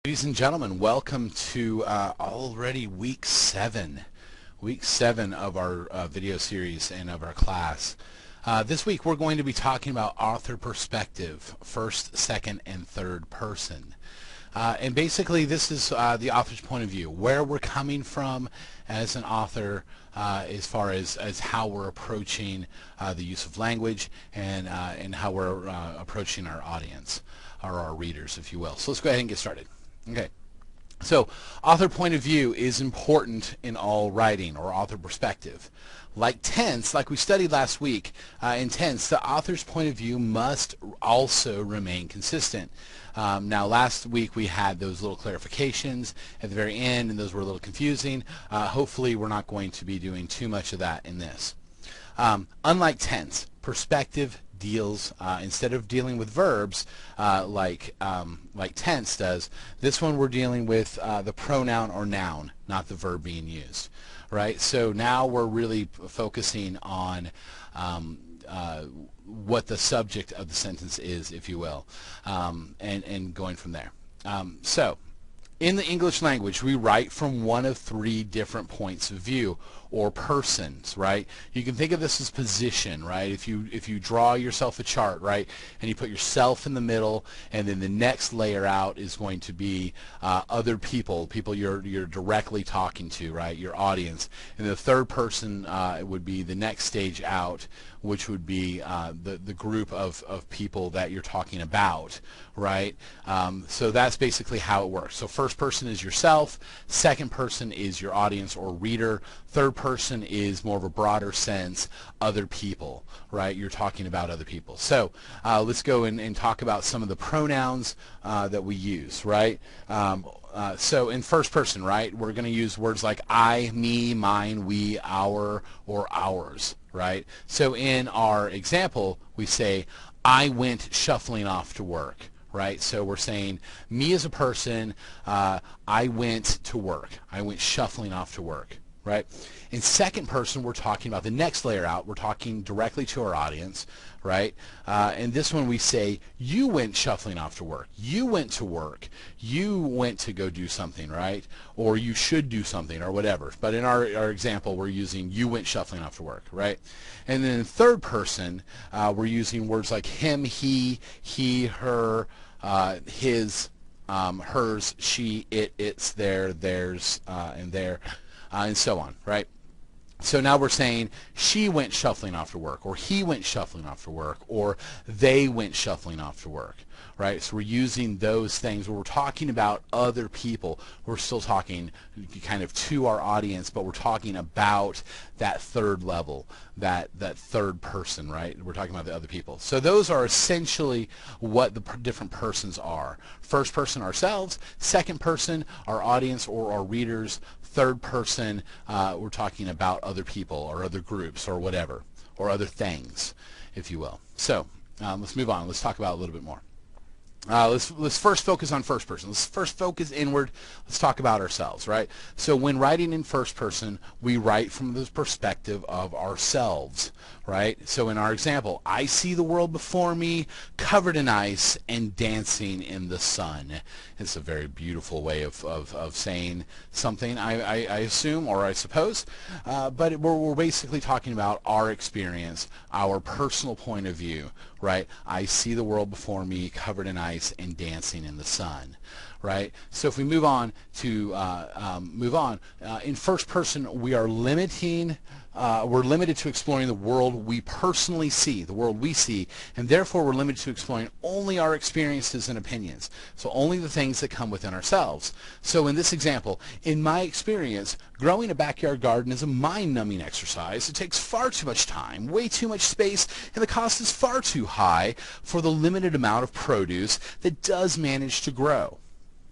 Ladies and gentlemen, welcome to already week 7 of our video series and of our class. This week we're going to be talking about author perspective, first, second, and third person. And basically this is the author's point of view, where we're coming from as an author as far as how we're approaching the use of language and how we're approaching our audience, or our readers, if you will. So let's go ahead and get started. Okay, so author point of view is important in all writing, or author perspective. Like tense, like we studied last week, in tense, the author's point of view must also remain consistent. Now last week we had those little clarifications at the very end, and those were a little confusing. Hopefully we're not going to be doing too much of that in this. Unlike tense, perspective deals, instead of dealing with verbs like tense does, this one we're dealing with the pronoun or noun, not the verb being used, right? So now we're really focusing on what the subject of the sentence is, if you will, and going from there. So in the English language, we write from one of 3 different points of view, or persons, right? You can think of this as position, right? If you draw yourself a chart, right, and you put yourself in the middle, and then the next layer out is going to be other people you're directly talking to, right, your audience, and the third person would be the next stage out, which would be the group of people that you're talking about, right? So that's basically how it works. So first person is yourself, second person is your audience or reader, third person is more of a broader sense, other people, right? You're talking about other people. So let's go and talk about some of the pronouns that we use, right? So in first person, right, we're going to use words like I, me, mine, we, our, or ours, right? So in our example, we say, I went shuffling off to work, right? So we're saying, me as a person, I went to work. I went shuffling off to work, right? In second person, we're talking about the next layer out. We're talking directly to our audience, right? And this one we say, you went shuffling off to work. You went to work. You went to go do something, right? Or you should do something, or whatever. But in our example, we're using you went shuffling off to work, right? And then in third person, we're using words like him, he, her, his, hers, she, it, its, their, theirs, and their, and so on, right? So now we're saying she went shuffling off to work, or he went shuffling off to work, or they went shuffling off to work, right? So we're using those things where we're talking about other people. We're still talking kind of to our audience, but we're talking about that third level, that third person, right? We're talking about the other people. So those are essentially what the different persons are. First person, ourselves. Second person, our audience or our readers. Third person, we're talking about other people or other groups or whatever, or other things, if you will. So let's move on. Let's talk about it a little bit more. Let's first focus on first person. Let's first focus inward. Let's talk about ourselves, right? So when writing in first person, we write from the perspective of ourselves, right? So in our example, I see the world before me, covered in ice and dancing in the sun. It's a very beautiful way of saying something, I assume, or I suppose. But we're basically talking about our experience, our personal point of view, right? I see the world before me, covered in ice and dancing in the sun, right? So if we move on to in first person, we are we're limited to exploring the world we personally see, the world we see, and therefore we're limited to exploring only our experiences and opinions, so only the things that come within ourselves. So in this example, in my experience, growing a backyard garden is a mind-numbing exercise. It takes far too much time, way too much space, and the cost is far too high for the limited amount of produce that does manage to grow.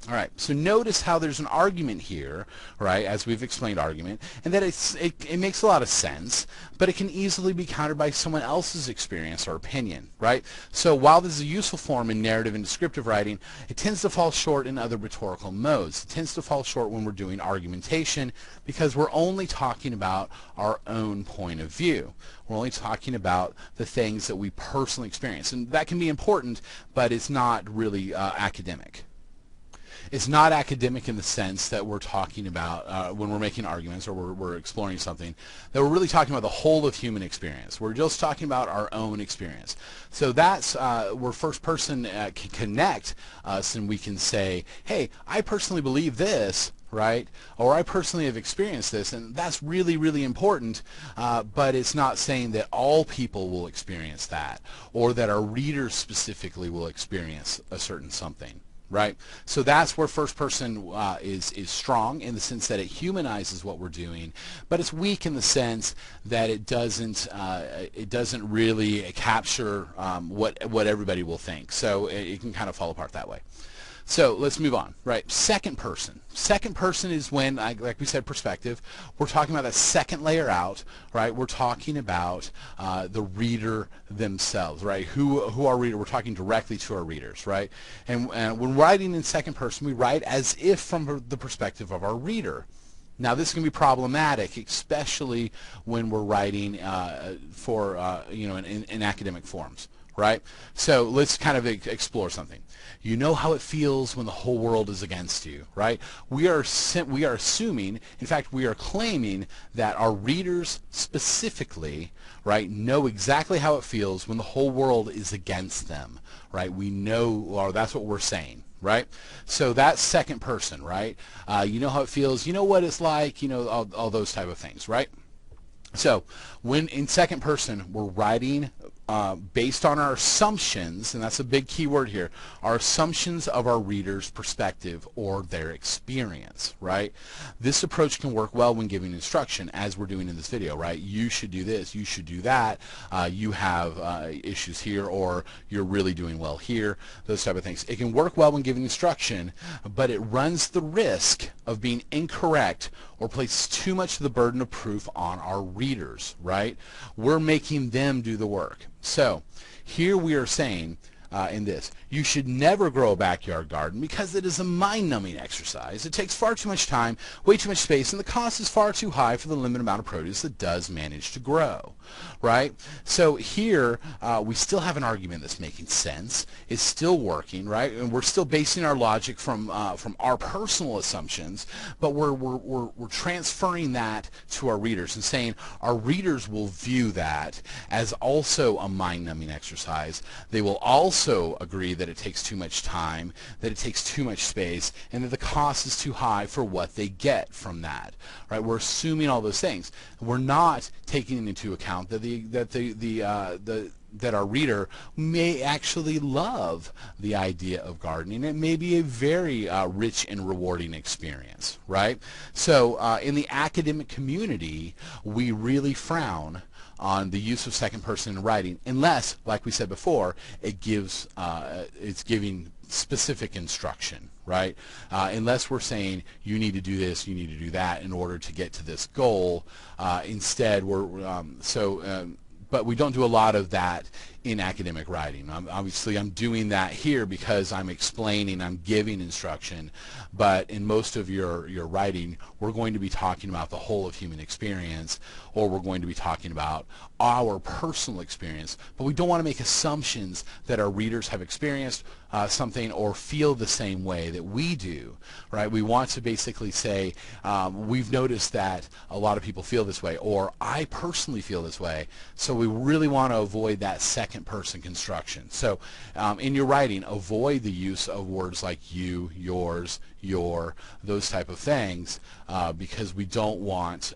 All right, so notice how there's an argument here, right, as we've explained argument, and that it makes a lot of sense, but it can easily be countered by someone else's experience or opinion, right? So while this is a useful form in narrative and descriptive writing, it tends to fall short in other rhetorical modes. It tends to fall short when we're doing argumentation because we're only talking about our own point of view. We're only talking about the things that we personally experience, and that can be important, but it's not really academic. It's not academic in the sense that we're talking about when we're making arguments or we're exploring something, that we're really talking about the whole of human experience. We're just talking about our own experience. So that's where first person can connect us, and we can say, hey, I personally believe this, right? Or I personally have experienced this, and that's really, really important, but it's not saying that all people will experience that, or that our readers specifically will experience a certain something, right? So that's where first person is strong in the sense that it humanizes what we're doing, but it's weak in the sense that it doesn't really capture what everybody will think. So it can kind of fall apart that way. So let's move on, right? Second person. Second person is when, like we said, perspective. We're talking about that second layer out, right? We're talking about the reader themselves, right? Who our reader, we're talking directly to our readers, right? And when writing in second person, we write as if from the perspective of our reader. Now, this can be problematic, especially when we're writing for, in academic forms, right? So let's kind of explore something. You know how it feels when the whole world is against you, right? We are assuming, in fact, we are claiming that our readers specifically, right, know exactly how it feels when the whole world is against them, right? We know, or that's what we're saying, right? So that's second person, right? You know how it feels, you know what it's like, you know, all those type of things, right? So when in second person, we're writing based on our assumptions, and that's a big key word here, our assumptions of our reader's perspective or their experience, right? This approach can work well when giving instruction, as we're doing in this video, right? You should do this, you should do that, you have issues here, or you're really doing well here, those type of things. It can work well when giving instruction, but it runs the risk of being incorrect or places too much of the burden of proof on our readers, right? We're making them do the work. So here we are saying in this, you should never grow a backyard garden because it is a mind-numbing exercise. It takes far too much time, way too much space, and the cost is far too high for the limited amount of produce that does manage to grow, right? So here we still have an argument that's making sense. It's still working, right? And we're still basing our logic from our personal assumptions, but we're transferring that to our readers and saying our readers will view that as also a mind-numbing exercise. They will also agree that it takes too much time, that it takes too much space, and that the cost is too high for what they get from that, right? We're assuming all those things. We're not taking into account that that our reader may actually love the idea of gardening. It may be a very rich and rewarding experience, right? So in the academic community, we really frown on the use of second person in writing, unless, like we said before, it's giving specific instruction, right? Unless we're saying you need to do this, you need to do that in order to get to this goal. Instead, but we don't do a lot of that in academic writing. Obviously, I'm doing that here because I'm explaining, I'm giving instruction, but in most of your writing, we're going to be talking about the whole of human experience, or we're going to be talking about our personal experience, but we don't want to make assumptions that our readers have experienced something or feel the same way that we do, right? We want to basically say, we've noticed that a lot of people feel this way, or I personally feel this way, so we really want to avoid that second person construction. So in your writing, avoid the use of words like you, yours, your, those type of things, because we don't want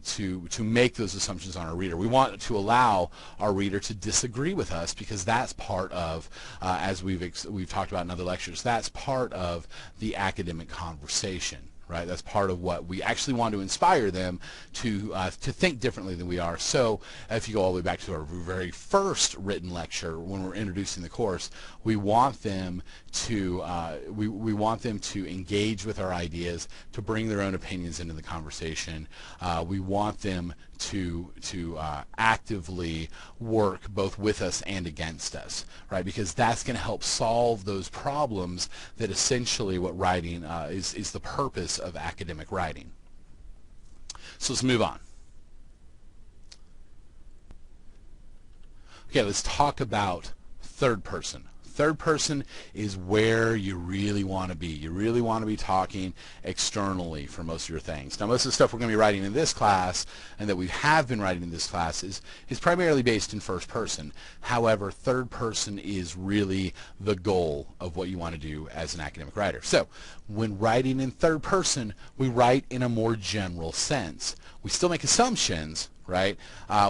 to make those assumptions on our reader. We want to allow our reader to disagree with us, because that's part of, as we've talked about in other lectures, that's part of the academic conversation. Right, that's part of what we actually want to inspire them to think differently than we are. So if you go all the way back to our very first written lecture when we're introducing the course, we want them to we want them to engage with our ideas, to bring their own opinions into the conversation. We want them to actively work both with us and against us, right? Because that's going to help solve those problems that essentially what writing is the purpose of academic writing. So let's move on. Okay, let's talk about third person. Third person is where you really want to be. You really want to be talking externally for most of your things. Now, most of the stuff we're going to be writing in this class and that we have been writing in this class is primarily based in first person. However, third person is really the goal of what you want to do as an academic writer. So when writing in third person, we write in a more general sense. We still make assumptions, right,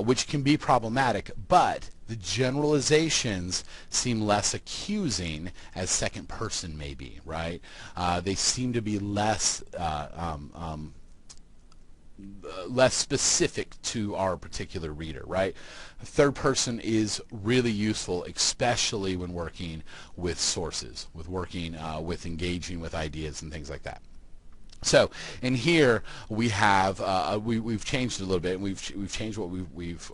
which can be problematic, but the generalizations seem less accusing as second person may be, right? They seem to be less less specific to our particular reader, right? Third person is really useful, especially when working with sources, with working with engaging with ideas and things like that. So in here we have we've changed it a little bit, and we've changed what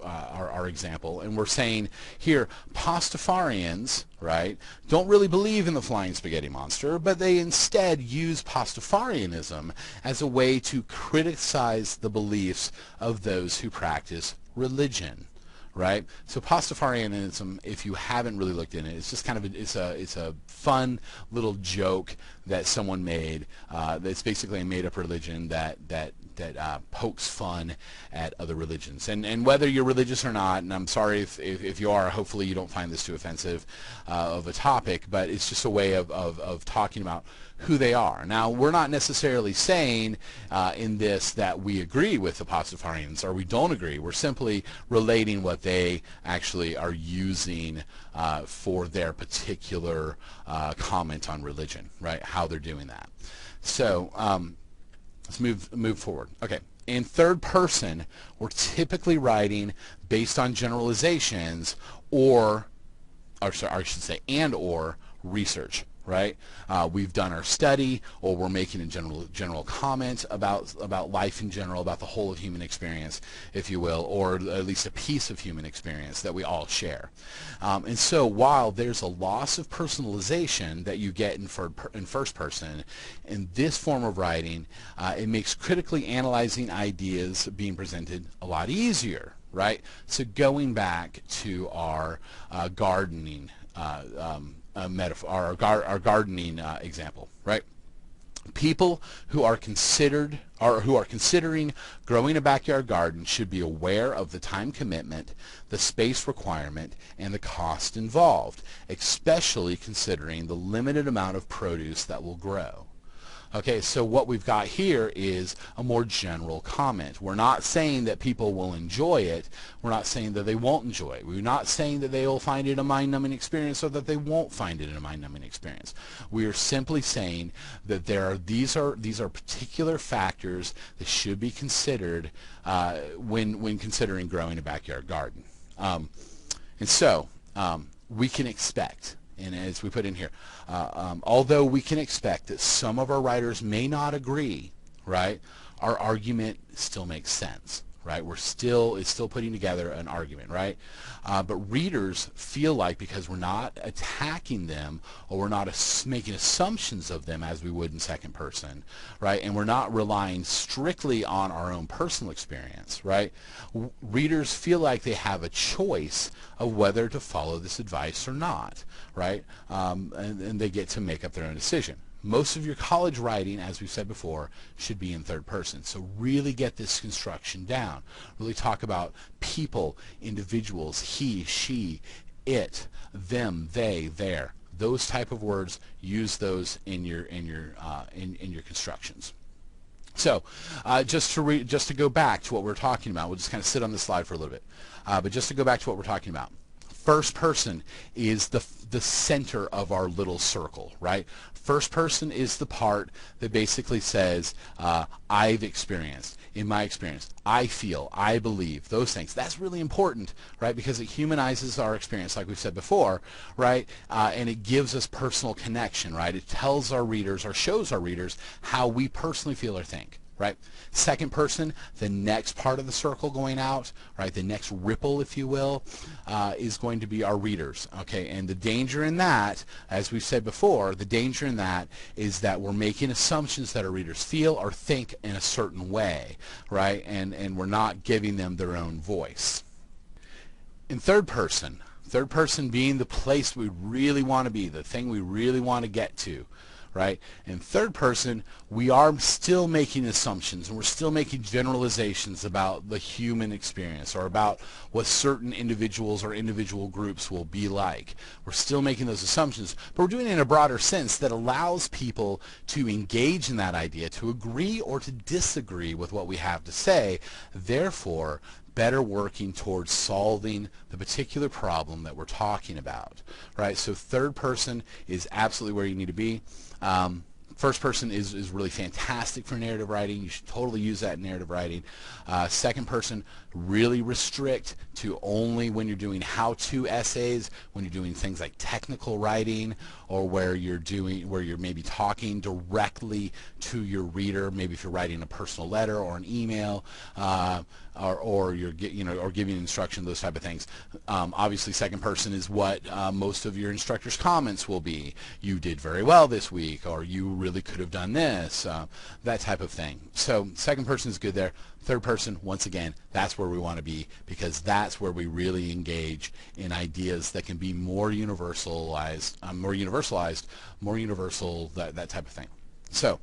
our example, and we're saying here Pastafarians, right, don't really believe in the flying spaghetti monster, but they instead use Pastafarianism as a way to criticize the beliefs of those who practice religion. Right? So Pastafarianism, if you haven't really looked in it, it's just kind of it's a fun little joke that someone made. That's basically a made-up religion that pokes fun at other religions. And whether you're religious or not, and I'm sorry if you are, hopefully you don't find this too offensive of a topic, but it's just a way of talking about who they are. Now, we're not necessarily saying in this that we agree with the Pastafarians or we don't agree. We're simply relating what they actually are using for their particular comment on religion, right? How they're doing that. So let's move forward. Okay. In third person, we're typically writing based on generalizations or I should say, and or research. Right? We've done our study, or we're making a general comment about life in general, about the whole of human experience, if you will, or at least a piece of human experience that we all share. And so while there's a loss of personalization that you get in first person, in this form of writing, it makes critically analyzing ideas being presented a lot easier. Right? So going back to our gardening metaphor, our gardening example, right? People who are considering growing a backyard garden should be aware of the time commitment, the space requirement, and the cost involved, especially considering the limited amount of produce that will grow. Okay, so what we've got here is a more general comment. We're not saying that people will enjoy it. We're not saying that they won't enjoy it. We're not saying that they will find it a mind-numbing experience or that they won't find it a mind-numbing experience. We are simply saying that these are particular factors that should be considered when considering growing a backyard garden. And so we can expect, and as we put in here, although we can expect that some of our writers may not agree, right, our argument still makes sense, right? It's still putting together an argument, right? But readers feel like, because we're not attacking them or we're not making assumptions of them as we would in second person, right? And we're not relying strictly on our own personal experience, right? Readers feel like they have a choice of whether to follow this advice or not, right? And they get to make up their own decision. Most of your college writing, as we've said before, should be in third person. So really get this construction down. Really talk about people, individuals, he, she, it, them, they, their. Those type of words, use those in your constructions. So just to go back to what we're talking about, we'll just kind of sit on this slide for a little bit. But just to go back to what we're talking about. First person is the center of our little circle, right? First person is the part that basically says, I've experienced, in my experience, I feel, I believe, those things. That's really important, right? Because it humanizes our experience, like we've said before, right? And it gives us personal connection, right? It tells our readers, or shows our readers, how we personally feel or think. Right? Second person, the next part of the circle going out, right? The next ripple, if you will, is going to be our readers. Okay, and the danger in that, as we've said before, the danger in that is that we're making assumptions that our readers feel or think in a certain way, right? And we're not giving them their own voice. In third person, Third person being the place we really want to be, the thing we really want to get to, right? In third person, we are still making assumptions and we're still making generalizations about the human experience or about what certain individuals or individual groups will be like. We're still making those assumptions, but we're doing it in a broader sense that allows people to engage in that idea, to agree or to disagree with what we have to say, therefore better working towards solving the particular problem that we're talking about, right? So third person is absolutely where you need to be. First person is really fantastic for narrative writing. You should totally use that in narrative writing. Second person, really restrict to only when you're doing how-to essays, when you're doing things like technical writing, or where you're maybe talking directly to your reader, maybe if you're writing a personal letter or an email, or you're giving instruction, those type of things. Obviously, second person is what most of your instructors' comments will be. You did very well this week, or you really could have done this, that type of thing. So second person is good there. Third person, once again, that's where we want to be, because that's where we really engage in ideas that can be more universalized, more universal, that type of thing. So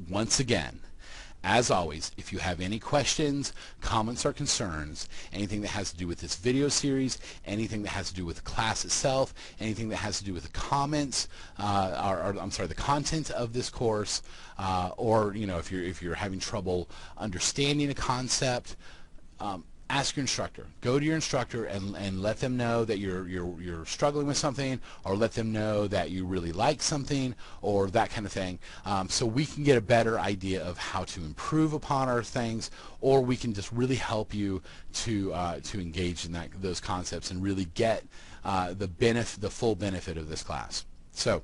once again, as always, if you have any questions, comments, or concerns, anything that has to do with this video series, anything that has to do with the class itself, anything that has to do with the comments, the content of this course, or if you're having trouble understanding a concept, ask your instructor. Go to your instructor and let them know that you're struggling with something, or let them know that you really like something, or that kind of thing, so we can get a better idea of how to improve upon our things, or we can just really help you to engage in those concepts and really get the full benefit of this class. So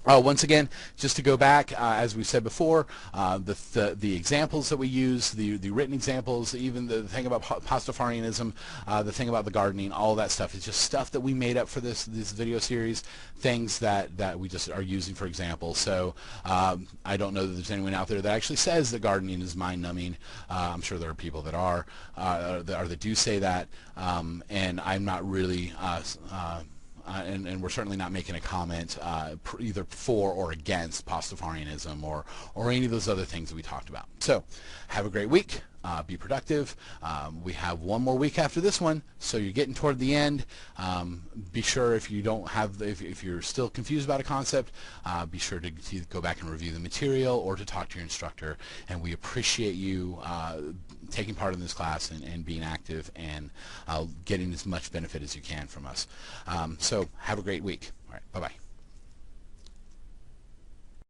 once again, just to go back, as we said before, the examples that we use, the written examples, even the thing about Pastafarianism, the thing about the gardening, all that stuff is just stuff that we made up for this video series, things that we just are using for example. So I don't know that there's anyone out there that actually says that gardening is mind-numbing. I'm sure there are people that are that do say that, and I'm not really and we're certainly not making a comment either for or against Pastafarianism or any of those other things that we talked about. So have a great week. Be productive. We have one more week after this one, so you're getting toward the end. Be sure, if you don't have, if you're still confused about a concept, be sure to go back and review the material or to talk to your instructor. And we appreciate you taking part in this class and being active and getting as much benefit as you can from us. So have a great week. All right, bye-bye.